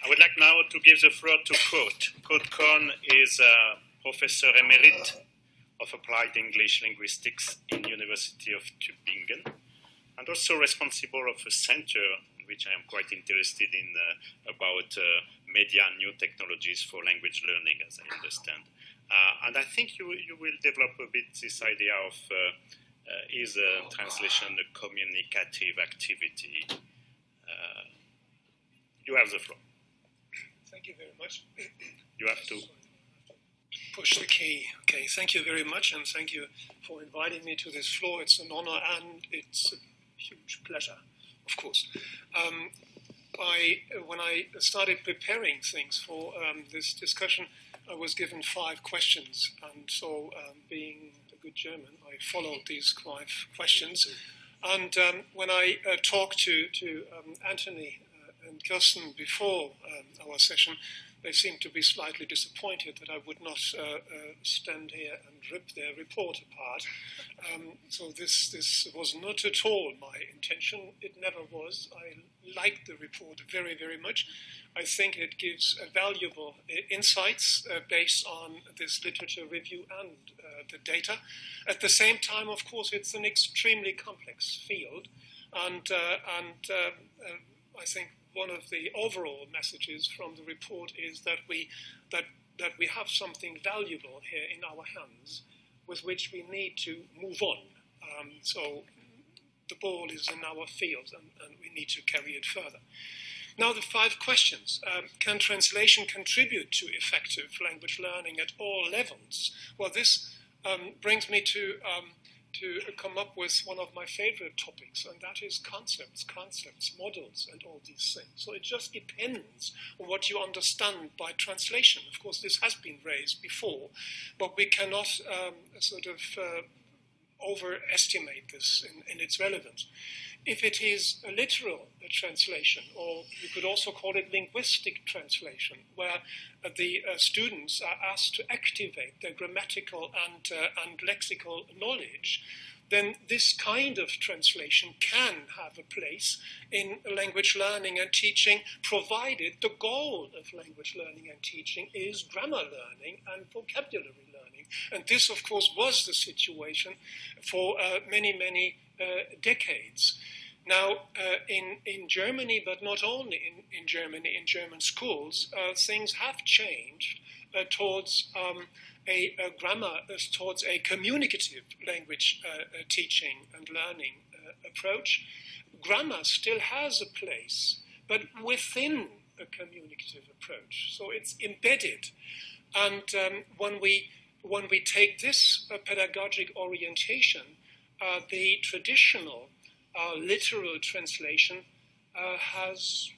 I would like now to give the floor to Kohn is a professor emerit of applied English linguistics in University of Tübingen, and also responsible of a center which I am quite interested in about media and new technologies for language learning, as I understand. And I think you will develop a bit this idea of is translation a communicative activity? You have the floor. Thank you very much. You have to push the key. Okay, thank you very much, and thank you for inviting me to this floor. It's an honor and it's a huge pleasure, of course. When I started preparing things for this discussion, I was given 5 questions, and so being a good German, I followed these 5 questions. And when I talked to Anthony and Kirsten before our session, they seemed to be slightly disappointed that I would not stand here and rip their report apart. So this was not at all my intention. It never was. I liked the report very, very much. I think it gives valuable insights based on this literature review and the data. At the same time, of course, it's an extremely complex field, and I think one of the overall messages from the report is that we have something valuable here in our hands with which we need to move on. So the ball is in our field, and we need to carry it further. Now, the 5 questions. Can translation contribute to effective language learning at all levels? Well, this brings me to come up with one of my favorite topics, and that is concepts, models, and all these things. So it just depends on what you understand by translation. Of course, this has been raised before, but we cannot overestimate this in its relevance. If it is a literal translation, or you could also call it linguistic translation, where the students are asked to activate their grammatical and lexical knowledge, then this kind of translation can have a place in language learning and teaching, provided the goal of language learning and teaching is grammar learning and vocabulary learning. And this, of course, was the situation for many decades. Now, in Germany, but not only in Germany, in German schools, things have changed towards towards a communicative language teaching and learning approach. Grammar still has a place, but within a communicative approach. So it's embedded. And when we take this pedagogic orientation, the traditional literal translation has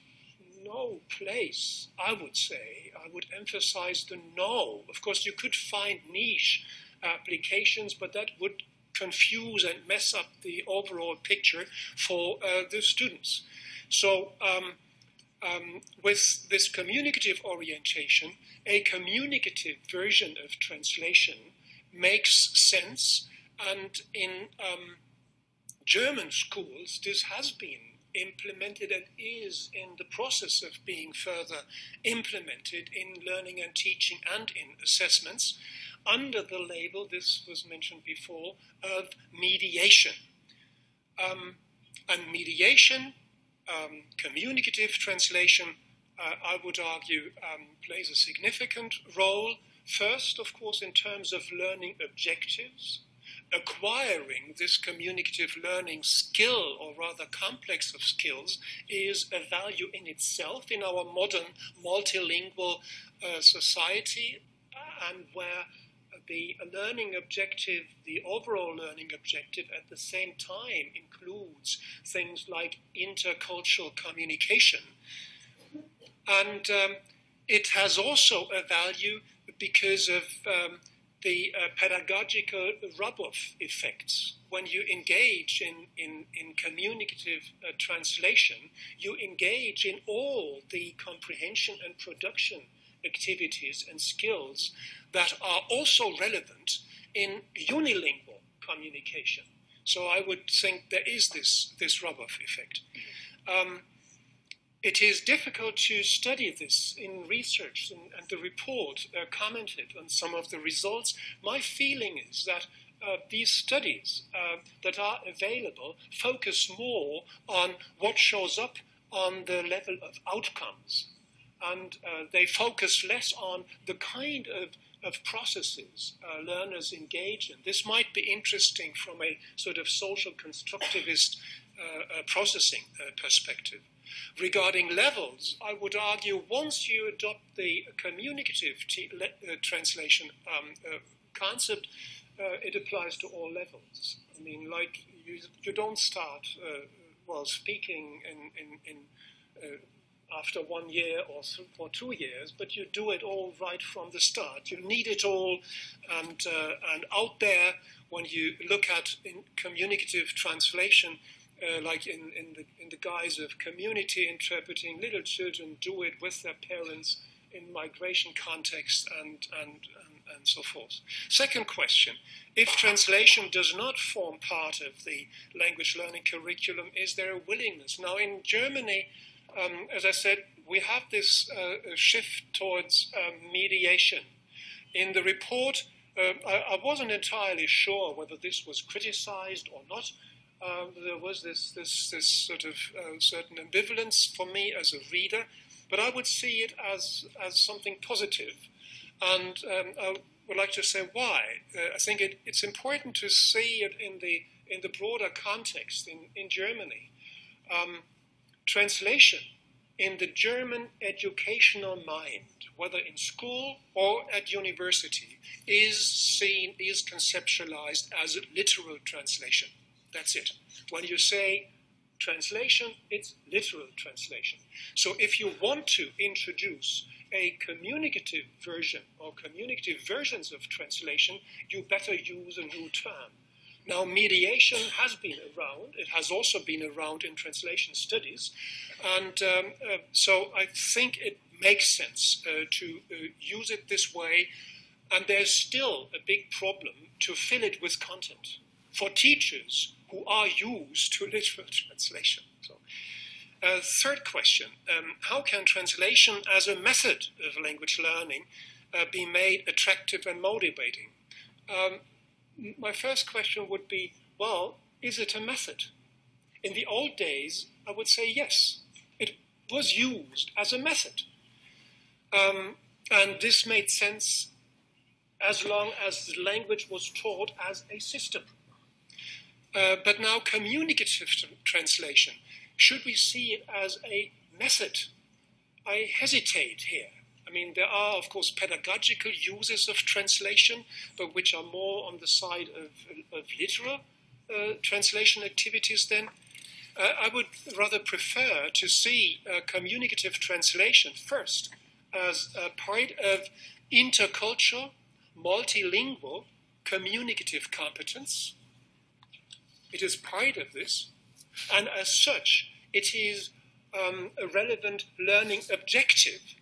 no place, I would say. I would emphasize the no. Of course, you could find niche applications, but that would confuse and mess up the overall picture for the students. So with this communicative orientation, a communicative version of translation makes sense, and in German schools, this has been implemented and is in the process of being further implemented in learning and teaching and in assessments under the label, this was mentioned before, of mediation. And mediation, communicative translation, I would argue, plays a significant role, first, of course, in terms of learning objectives. Acquiring this communicative learning skill, or rather complex of skills, is a value in itself in our modern multilingual society, and where the learning objective, the overall learning objective at the same time includes things like intercultural communication. And it has also a value because of the pedagogical rub-off effects. When you engage in communicative translation, you engage in all the comprehension and production activities and skills that are also relevant in unilingual communication. So I would think there is this rub-off effect. it is difficult to study this in research, and the report commented on some of the results. My feeling is that these studies that are available focus more on what shows up on the level of outcomes, and they focus less on the kind of processes learners engage in. This might be interesting from a sort of social constructivist processing perspective. Regarding levels, I would argue once you adopt the communicative translation concept, it applies to all levels. I mean, like you don't start speaking in after 1 year or 2 years, but you do it all right from the start. You need it all, and out there when you look at in communicative translation. Like in the guise of community interpreting, little children do it with their parents in migration context and so forth. Second question, if translation does not form part of the language learning curriculum, is there a willingness? Now in Germany, as I said, we have this shift towards mediation. In the report, I wasn't entirely sure whether this was criticized or not. There was this sort of certain ambivalence for me as a reader, but I would see it as something positive. And I would like to say why. I think it's important to see it in the broader context in Germany. Translation in the German educational mind, whether in school or at university, is conceptualized as a literal translation. That's it. When you say translation, it's literal translation. So if you want to introduce a communicative version or communicative versions of translation, you better use a new term. Now, mediation has been around. It has also been around in translation studies. And so I think it makes sense to use it this way. And there's still a big problem to fill it with content for teachers who are used to literal translation. So, third question, how can translation as a method of language learning be made attractive and motivating? My first question would be, well, is it a method? In the old days, I would say yes. It was used as a method. And this made sense as long as the language was taught as a system. But now communicative translation, should we see it as a method? I hesitate here. I mean, there are, of course, pedagogical uses of translation, but which are more on the side of literal translation activities then. I would rather prefer to see communicative translation first as a part of intercultural, multilingual communicative competence. It is part of this, and as such, it is a relevant learning objective,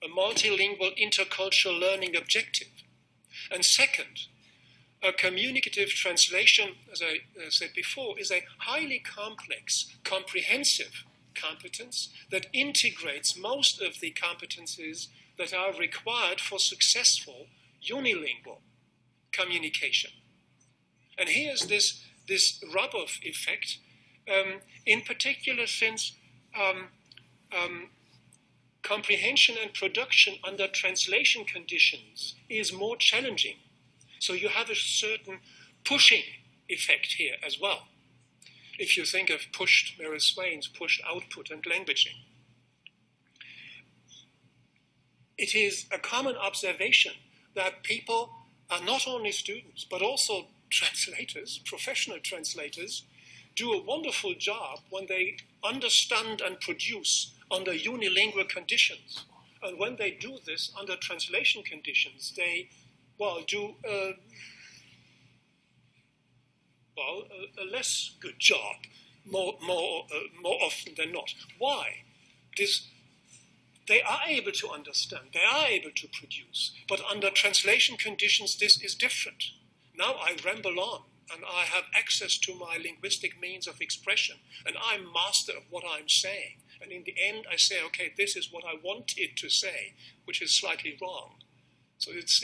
a multilingual intercultural learning objective. And second, a communicative translation, as I said before, is a highly complex, comprehensive competence that integrates most of the competencies that are required for successful unilingual communication. And here's this rub-off effect, in particular since comprehension and production under translation conditions is more challenging. So you have a certain pushing effect here as well. If you think of Meryl Swain's pushed output and languaging. It is a common observation that people are not only students, but also translators, professional translators, do a wonderful job when they understand and produce under unilingual conditions. And when they do this under translation conditions, they, do a less good job, more often than not. Why? They are able to understand, they are able to produce, but under translation conditions, this is different. Now I ramble on. and I have access to my linguistic means of expression, and I'm master of what I'm saying. And in the end, I say, okay, this is what I wanted to say, which is slightly wrong. So it's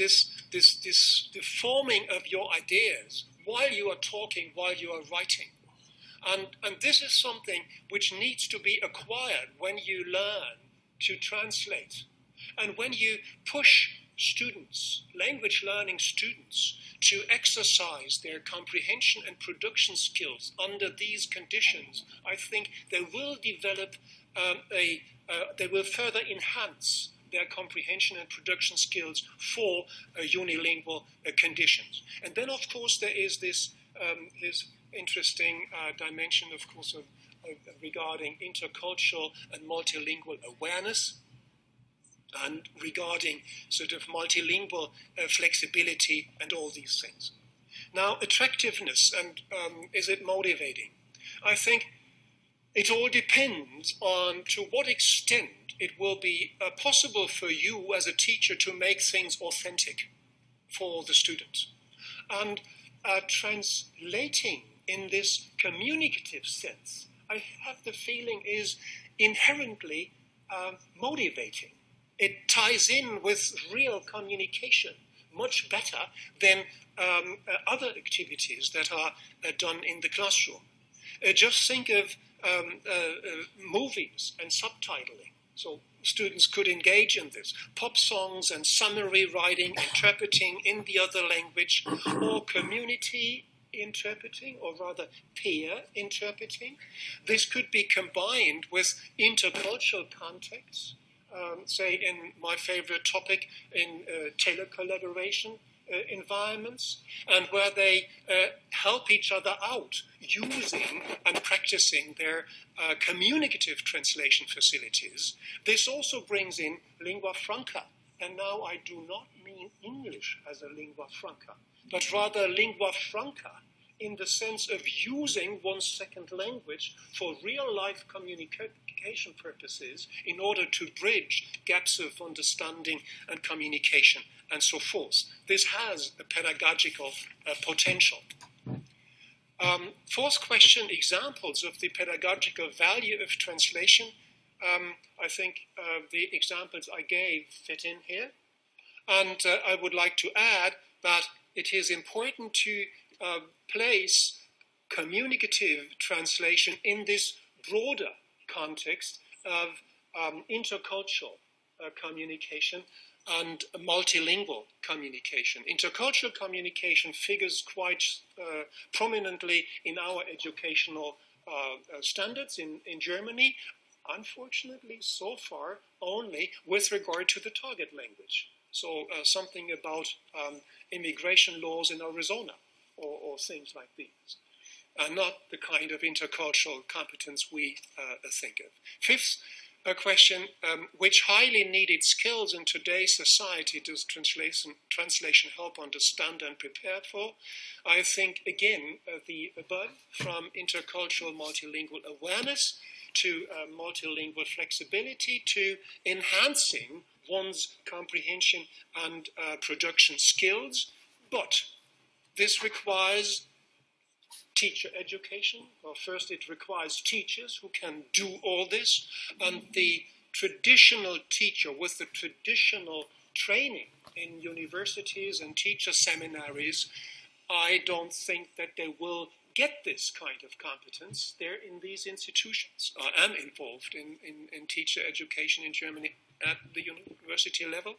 the forming of your ideas while you are talking, while you are writing. And this is something which needs to be acquired when you learn to translate. And when you push students, language learning students, to exercise their comprehension and production skills under these conditions, I think they will develop they will further enhance their comprehension and production skills for unilingual conditions. And then, of course, there is this interesting dimension, of course, of regarding intercultural and multilingual awareness, and regarding sort of multilingual flexibility and all these things. Now, attractiveness and is it motivating? I think it all depends on to what extent it will be possible for you as a teacher to make things authentic for the students. And translating in this communicative sense, I have the feeling is inherently motivating. It ties in with real communication much better than other activities that are done in the classroom. Just think of movies and subtitling. So students could engage in this. Pop songs and summary writing, interpreting in the other language, or community interpreting, or rather peer interpreting. This could be combined with intercultural contexts. Say in my favorite topic, in telecollaboration environments, and where they help each other out using and practicing their communicative translation facilities. This also brings in lingua franca. And now I do not mean English as a lingua franca, but rather lingua franca in the sense of using one's second language for real-life communication purposes in order to bridge gaps of understanding and communication and so forth. This has a pedagogical potential. Fourth question, examples of the pedagogical value of translation. I think the examples I gave fit in here. And I would like to add that it is important to place communicative translation in this broader context of intercultural communication and multilingual communication. Intercultural communication figures quite prominently in our educational standards in Germany, unfortunately so far only with regard to the target language. So something about immigration laws in Arizona or things like these. Not the kind of intercultural competence we think of. Fifth question, which highly needed skills in today's society does translation help understand and prepare for? I think, again, the above, from intercultural multilingual awareness to multilingual flexibility to enhancing one's comprehension and production skills. But this requires teacher education. Well, first it requires teachers who can do all this, and the traditional teacher with the traditional training in universities and teacher seminaries, I don't think that they will get this kind of competence. They're in these institutions. I am involved in teacher education in Germany at the university level.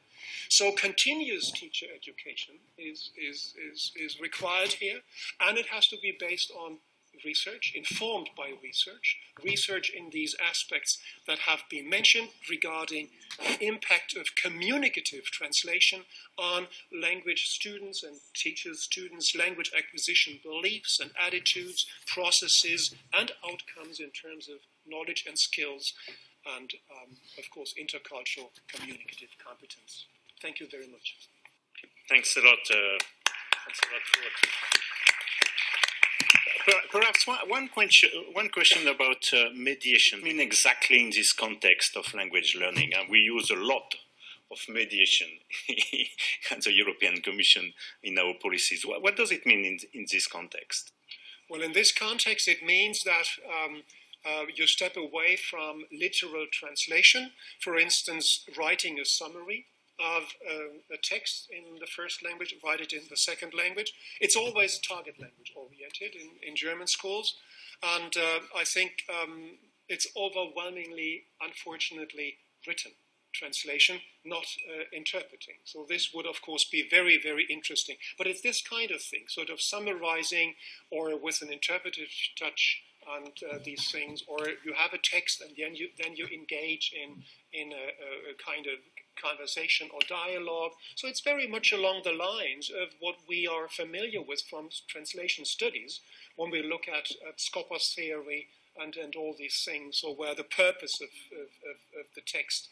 So continuous teacher education is required here, and it has to be based on research, informed by research in these aspects that have been mentioned regarding the impact of communicative translation on language students and teachers, students' language acquisition beliefs and attitudes, processes, and outcomes in terms of knowledge and skills, and, of course, intercultural communicative competence. Thank you very much. Thanks a lot. Perhaps one question about mediation. I mean, exactly in this context of language learning, we use a lot of mediation at the European Commission in our policies. What does it mean in this context? Well, in this context, it means that you step away from literal translation. For instance, writing a summary of a text in the first language, write it in the second language. It's always target language oriented in German schools. And I think it's overwhelmingly, unfortunately, written translation, not interpreting. So this would, of course, be very, very interesting. But it's this kind of thing, sort of summarizing or with an interpretive touch and these things, or you have a text and then you engage in a kind of conversation or dialogue. So it's very much along the lines of what we are familiar with from translation studies when we look at Scopus theory and all these things, or where the purpose of the text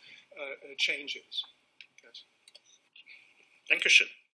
changes. Yes. Dankeschön.